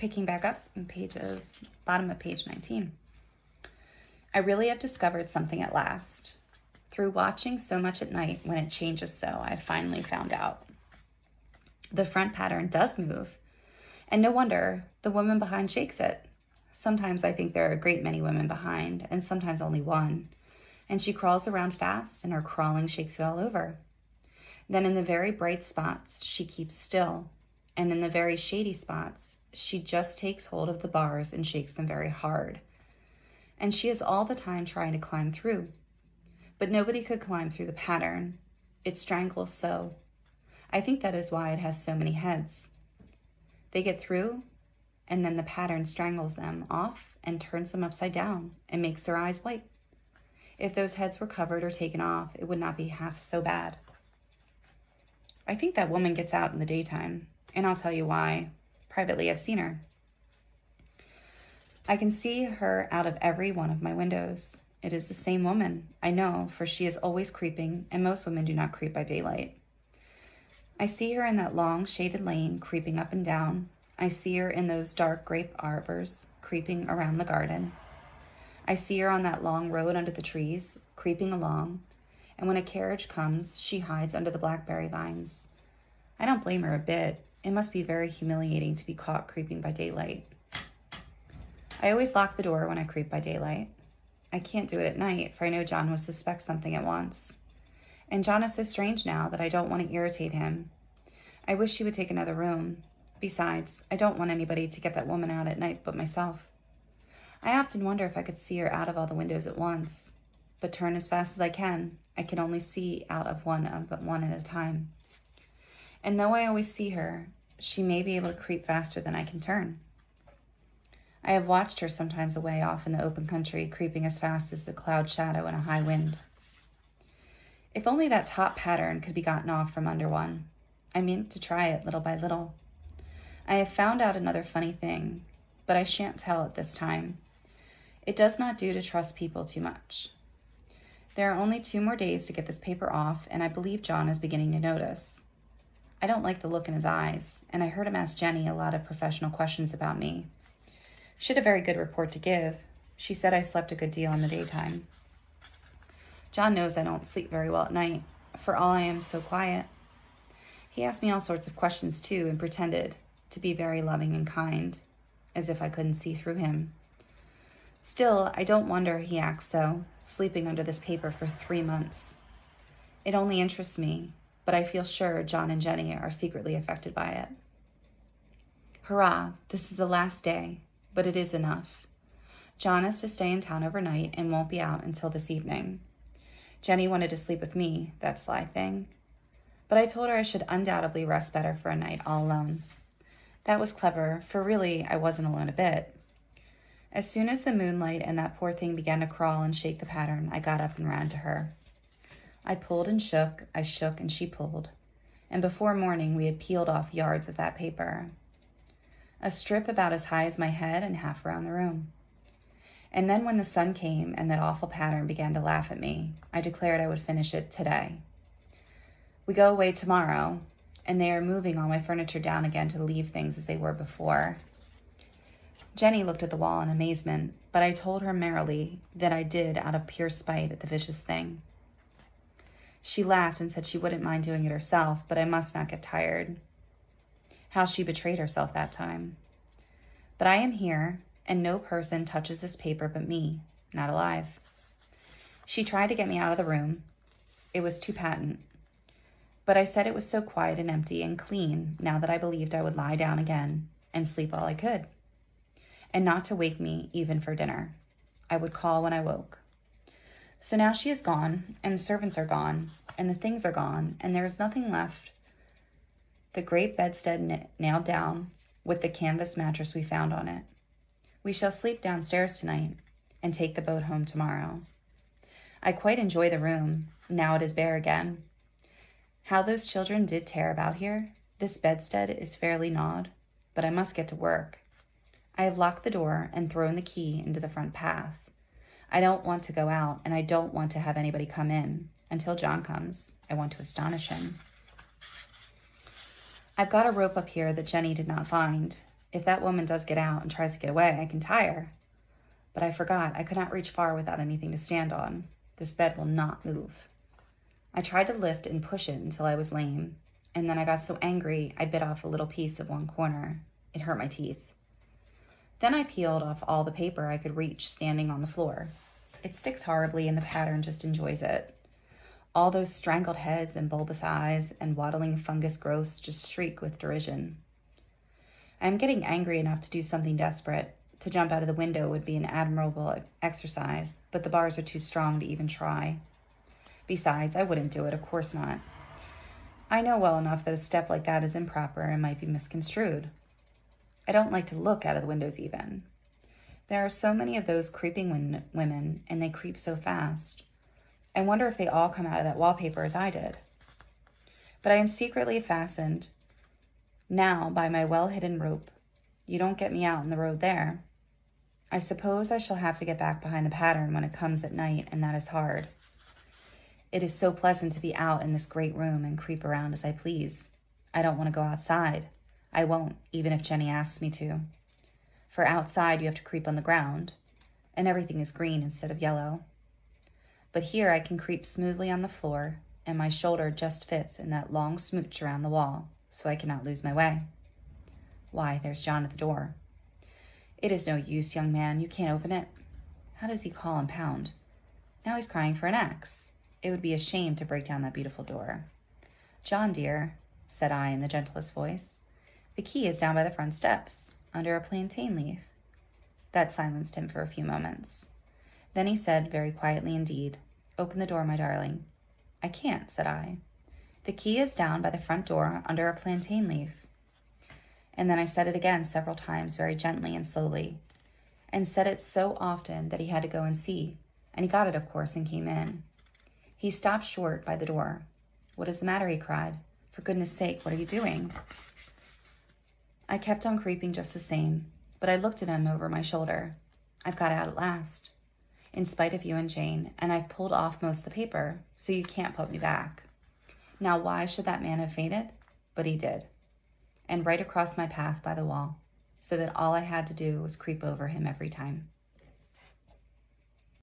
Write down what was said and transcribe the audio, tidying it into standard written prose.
Picking back up on bottom of page 19. I really have discovered something at last. Through watching so much at night when it changes so, I finally found out. The front pattern does move, and no wonder the woman behind shakes it. Sometimes I think there are a great many women behind, and sometimes only one, and she crawls around fast, and her crawling shakes it all over. Then in the very bright spots, she keeps still, and in the very shady spots, she just takes hold of the bars and shakes them very hard. And she is all the time trying to climb through. But nobody could climb through the pattern. It strangles so. I think that is why it has so many heads. They get through, and then the pattern strangles them off and turns them upside down and makes their eyes white. If those heads were covered or taken off, it would not be half so bad. I think that woman gets out in the daytime, and I'll tell you why. Privately, I've seen her. I can see her out of every one of my windows. It is the same woman, I know, for she is always creeping, and most women do not creep by daylight. I see her in that long shaded lane, creeping up and down. I see her in those dark grape arbors, creeping around the garden. I see her on that long road under the trees, creeping along, and when a carriage comes, she hides under the blackberry vines. I don't blame her a bit. It must be very humiliating to be caught creeping by daylight. I always lock the door when I creep by daylight. I can't do it at night, for I know John would suspect something at once. And John is so strange now that I don't want to irritate him. I wish he would take another room. Besides, I don't want anybody to get that woman out at night but myself. I often wonder if I could see her out of all the windows at once, but turn as fast as I can only see out of one at a time. And though I always see her, she may be able to creep faster than I can turn. I have watched her sometimes away off in the open country, creeping as fast as the cloud shadow in a high wind. If only that top pattern could be gotten off from under one. I mean to try it little by little. I have found out another funny thing, but I shan't tell it this time. It does not do to trust people too much. There are only 2 more days to get this paper off, and I believe John is beginning to notice. I don't like the look in his eyes, and I heard him ask Jenny a lot of professional questions about me. She had a very good report to give. She said I slept a good deal in the daytime. John knows I don't sleep very well at night, for all I am so quiet. He asked me all sorts of questions too, and pretended to be very loving and kind, as if I couldn't see through him. Still, I don't wonder he acts so, sleeping under this paper for 3 months. It only interests me, but I feel sure John and Jenny are secretly affected by it. Hurrah, this is the last day, but it is enough. John is to stay in town overnight and won't be out until this evening. Jenny wanted to sleep with me, that sly thing. But I told her I should undoubtedly rest better for a night all alone. That was clever, for really I wasn't alone a bit. As soon as the moonlight and that poor thing began to crawl and shake the pattern, I got up and ran to her. I pulled and shook, I shook and she pulled. And before morning we had peeled off yards of that paper. A strip about as high as my head and half around the room. And then when the sun came and that awful pattern began to laugh at me, I declared I would finish it today. We go away tomorrow, and they are moving all my furniture down again to leave things as they were before. Jenny looked at the wall in amazement, but I told her merrily that I did out of pure spite at the vicious thing. She laughed and said she wouldn't mind doing it herself, but I must not get tired. How she betrayed herself that time. But I am here, and no person touches this paper but me, not alive. She tried to get me out of the room. It was too patent. But I said it was so quiet and empty and clean now that I believed I would lie down again and sleep all I could. And not to wake me even for dinner. I would call when I woke. So now she is gone, and the servants are gone, and the things are gone, and there is nothing left. The great bedstead nailed down with the canvas mattress we found on it. We shall sleep downstairs tonight and take the boat home tomorrow. I quite enjoy the room, now it is bare again. How those children did tear about here. This bedstead is fairly gnawed, but I must get to work. I have locked the door and thrown the key into the front path. I don't want to go out, and I don't want to have anybody come in until John comes. I want to astonish him. I've got a rope up here that Jenny did not find. If that woman does get out and tries to get away, I can tie her. But I forgot I could not reach far without anything to stand on. This bed will not move. I tried to lift and push it until I was lame, and then I got so angry I bit off a little piece of one corner. It hurt my teeth. Then I peeled off all the paper I could reach standing on the floor. It sticks horribly and the pattern just enjoys it. All those strangled heads and bulbous eyes and waddling fungus growths just shriek with derision. I am getting angry enough to do something desperate. To jump out of the window would be an admirable exercise, but the bars are too strong to even try. Besides, I wouldn't do it, of course not. I know well enough that a step like that is improper and might be misconstrued. I don't like to look out of the windows even. There are so many of those creeping women, and they creep so fast. I wonder if they all come out of that wallpaper as I did. But I am secretly fastened now by my well-hidden rope. You don't get me out in the road there. I suppose I shall have to get back behind the pattern when it comes at night, and that is hard. It is so pleasant to be out in this great room and creep around as I please. I don't want to go outside. I won't, even if Jenny asks me to. For outside you have to creep on the ground, and everything is green instead of yellow. But here I can creep smoothly on the floor, and my shoulder just fits in that long smooch around the wall, so I cannot lose my way. Why, there's John at the door. It is no use, young man, you can't open it. How does he call and pound? Now he's crying for an axe. It would be a shame to break down that beautiful door. John, dear, said I in the gentlest voice, the key is down by the front steps, under a plantain leaf. That silenced him for a few moments. Then he said, very quietly indeed, open the door, my darling. I can't, said I. The key is down by the front door, under a plantain leaf. And then I said it again several times, very gently and slowly, and said it so often that he had to go and see, and he got it, of course, and came in. He stopped short by the door. What is the matter, he cried. For goodness sake, what are you doing? I kept on creeping just the same, but I looked at him over my shoulder. I've got out at last, in spite of you and Jane, and I've pulled off most of the paper, so you can't put me back. Now, why should that man have fainted? But he did. And right across my path by the wall, so that all I had to do was creep over him every time.